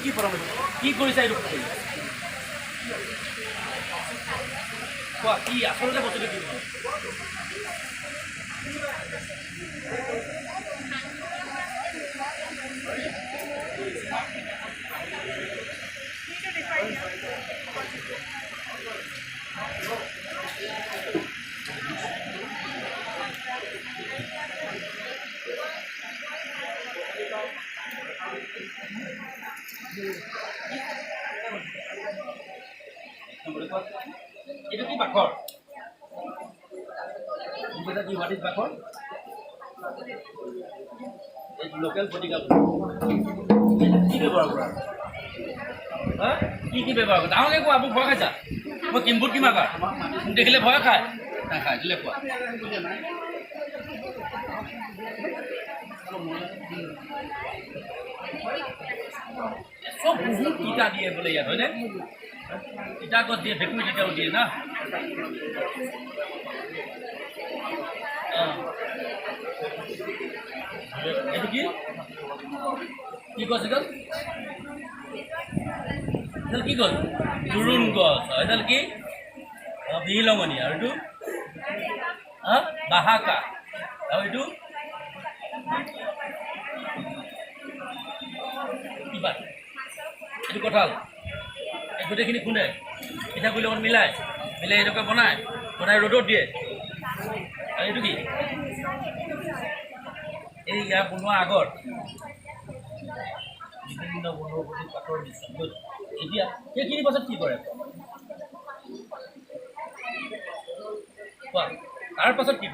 কি পৰামৰ্শ কি কৰিছা এইটো কোৱা কি আচলতে বস্তুটো কি itu কি bakor kita di what is bakor local political কি ব্যৱহাৰ কৰা হা কি ব্যৱহাৰ কৰা ডাঙৰকে কোৱা মোক ভয় খাইছা মই কিম্বুট কিমা কাৰ দেখিলে ভয় খায় নাখায় দিলে কোৱা সব বহুত টিকা দিয়ে বোলে ইয়াত হয়নে টিকা গছ দিয়ে ভেকুৰী টিকাও দিয়ে না এইটো কি কি গছ এডাল এডাল কি গছ জোৰোণ গছ এডাল কি বিলঙনি আৰু এইটো বাহাকা আৰু এইটো কিবা এইটো কঁঠাল এই গোটেইখিনি খুন্দে পিঠাগুড়িৰ লগত মিলাই এনেকৈ বনাই ৰ'দত দিয়ে আৰু এইটো কি এই ইয়াৰ বনোৱাৰ আগত বিভিন্ন বনৌষধি পাতৰ মিশ্ৰণ এতিয়া সেইখিনি পাছত কি কৰে কোৱা তাৰ পাছত কি কৰে